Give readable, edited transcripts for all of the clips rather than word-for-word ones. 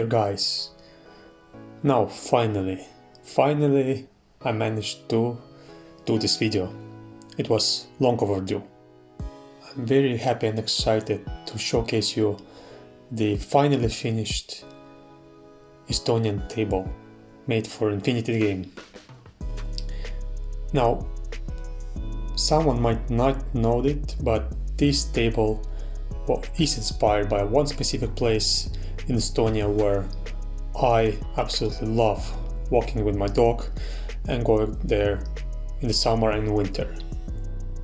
guys. Now finally I managed to do this video. It was long overdue. I'm very happy and excited to showcase you the finally finished Estonian table made for Infinity game. Now, someone might not know it, but this table is inspired by one specific place in Estonia where I absolutely love walking with my dog and going there in the summer and winter.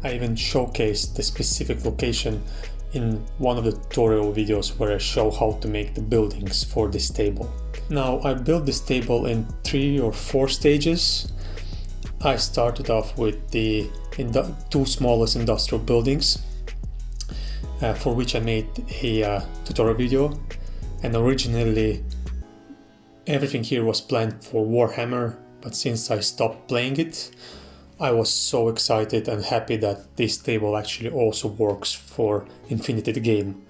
I even showcased the specific location in one of the tutorial videos where I show how to make the buildings for this table. Now, I built this table in 3 or 4 stages. I started off with the 2 smallest industrial buildings, for which I made a tutorial video, and originally everything here was planned for Warhammer, but since I stopped playing it, I was so excited and happy that this table actually also works for Infinity the game,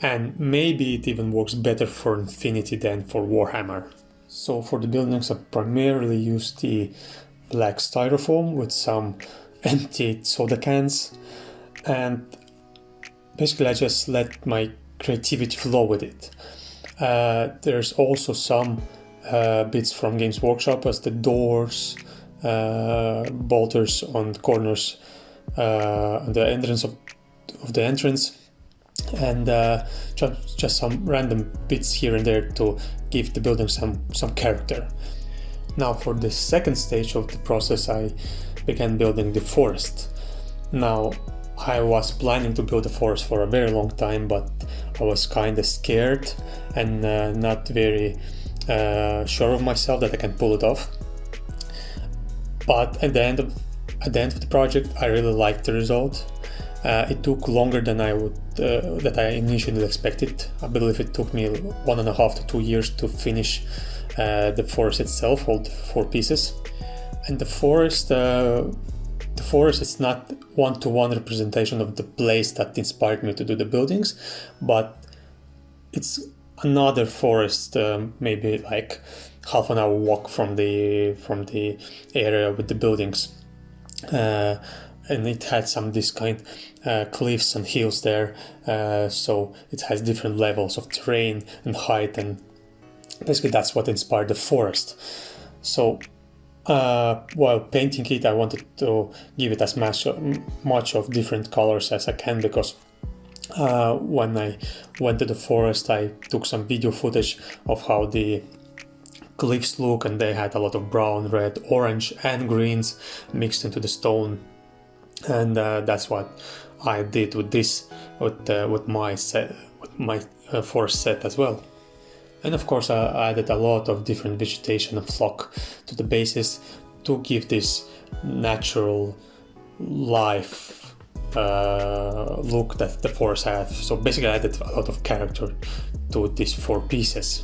and maybe it even works better for Infinity than for Warhammer. So for the buildings I primarily used the black styrofoam with some empty soda cans, and basically I just let my creativity flow with it. There's also some bits from Games Workshop, as the doors, bolters on the corners, the entrance of the entrance, and just some random bits here and there to give the building some character. Now for the second stage of the process I began building the forest. Now I was planning to build a forest for a very long time, but I was kinda scared and not very sure of myself that I can pull it off. But at the end of the project I really liked the result. It took longer than that I initially expected. I believe it took me 1.5 to 2 years to finish the forest itself, all the 4 pieces. And the forest is not one-to-one representation of the place that inspired me to do the buildings, but it's another forest, maybe like half an hour walk from the area with the buildings, and it had some this kind cliffs and hills there, so it has different levels of terrain and height, and basically that's what inspired the forest. So while painting it, I wanted to give it as much of different colors as I can, because when I went to the forest I took some video footage of how the cliffs look, and they had a lot of brown, red, orange and greens mixed into the stone, and that's what I did with this, with my forest set as well. And of course I added a lot of different vegetation and flock to the bases to give this natural life look that the forest has. So basically I added a lot of character to these 4 pieces.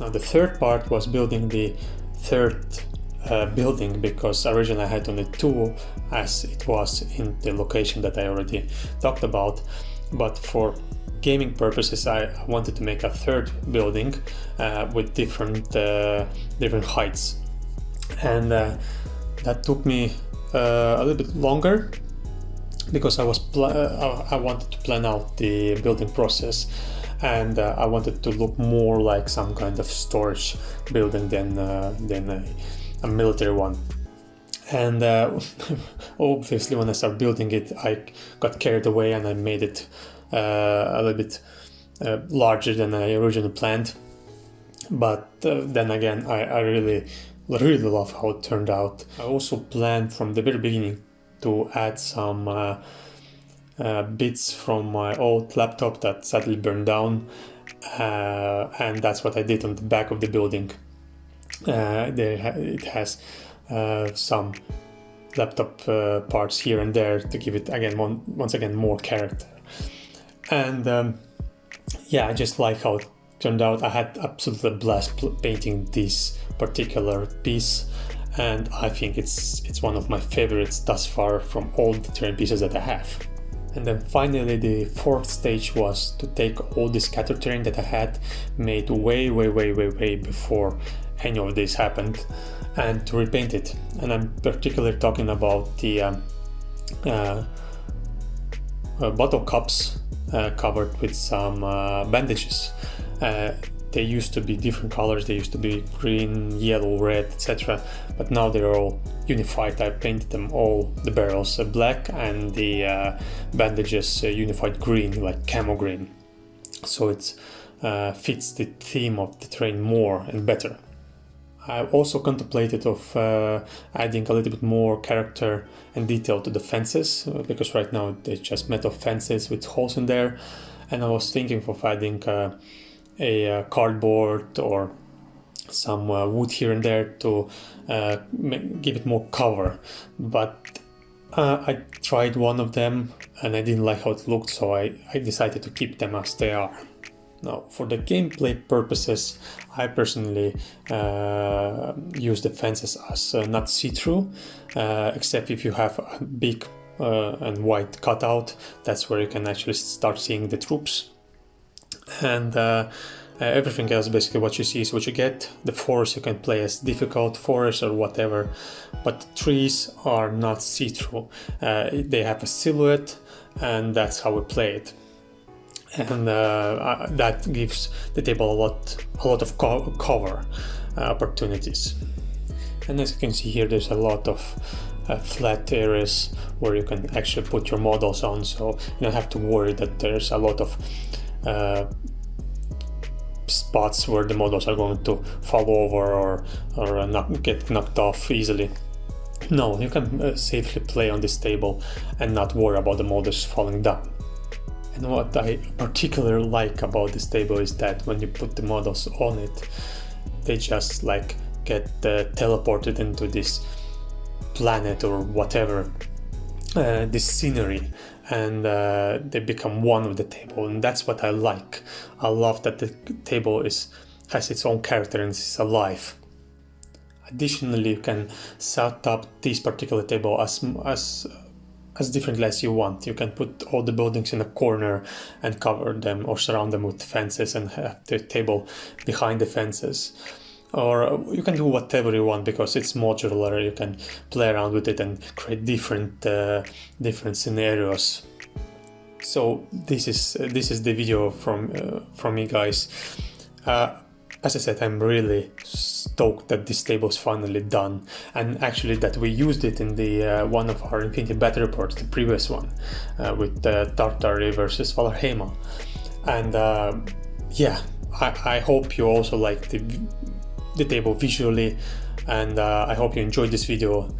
Now the third part was building the third building, because originally I had only 2 as it was in the location that I already talked about, but for gaming purposes I wanted to make a third building with different heights, and that took me a little bit longer, because I wanted to plan out the building process, and I wanted to look more like some kind of storage building than a military one. And obviously when I started building it I got carried away and I made it a little bit larger than I originally planned, but then again I really love how it turned out. I also planned from the very beginning to add some bits from my old laptop that sadly burned down, and that's what I did on the back of the building. It has some laptop parts here and there to give it again once again more character. And yeah, I just like how it turned out. I had absolutely a blast painting this particular piece, and I think it's one of my favorites thus far from all the terrain pieces that I have. And then finally the fourth stage was to take all the scatter terrain that I had made way before any of this happened and to repaint it. And I'm particularly talking about the bottle cups covered with some bandages. They used to be different colors, they used to be green, yellow, red, etc. But now they're all unified. I painted them all, the barrels black and the bandages unified green, like camo green. So it fits the theme of the terrain more and better. I also contemplated of adding a little bit more character and detail to the fences, because right now they're just metal fences with holes in there, and I was thinking of adding a cardboard or some wood here and there to give it more cover. But I tried one of them and I didn't like how it looked, so I decided to keep them as they are. Now, for the gameplay purposes, I personally use the fences as not see-through, except if you have a big and wide cutout. That's where you can actually start seeing the troops. And everything else, basically what you see is what you get. The forest you can play as difficult forest or whatever, but trees are not see-through. They have a silhouette, and that's how we play it. And that gives the table a lot of cover opportunities. And as you can see here, there's a lot of flat areas where you can actually put your models on, so you don't have to worry that there's a lot of spots where the models are going to fall over or not get knocked off easily. No, you can safely play on this table and not worry about the models falling down. And what I particularly like about this table is that when you put the models on it, they just like get teleported into this planet or whatever, this scenery, and they become one with the table, and that's what I like. I love that the table has its own character and it's alive. Additionally, you can set up this particular table as differently as you want. You can put all the buildings in a corner and cover them or surround them with fences and have the table behind the fences. Or you can do whatever you want because it's modular. You can play around with it and create different scenarios. So this is the video from me, guys. As I said, I'm really stoked that this table is finally done, and actually that we used it in the one of our Infinity Battle reports, the previous one, with Tartary versus Valorhema. And yeah, I hope you also like the table visually, and I hope you enjoyed this video.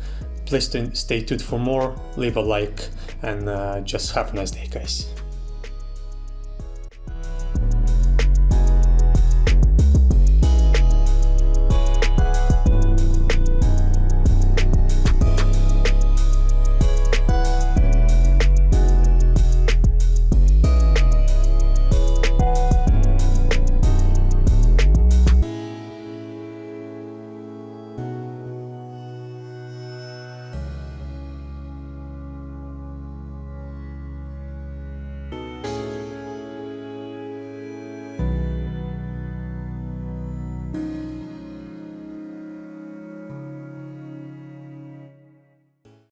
Please stay tuned for more, leave a like, and just have a nice day, guys.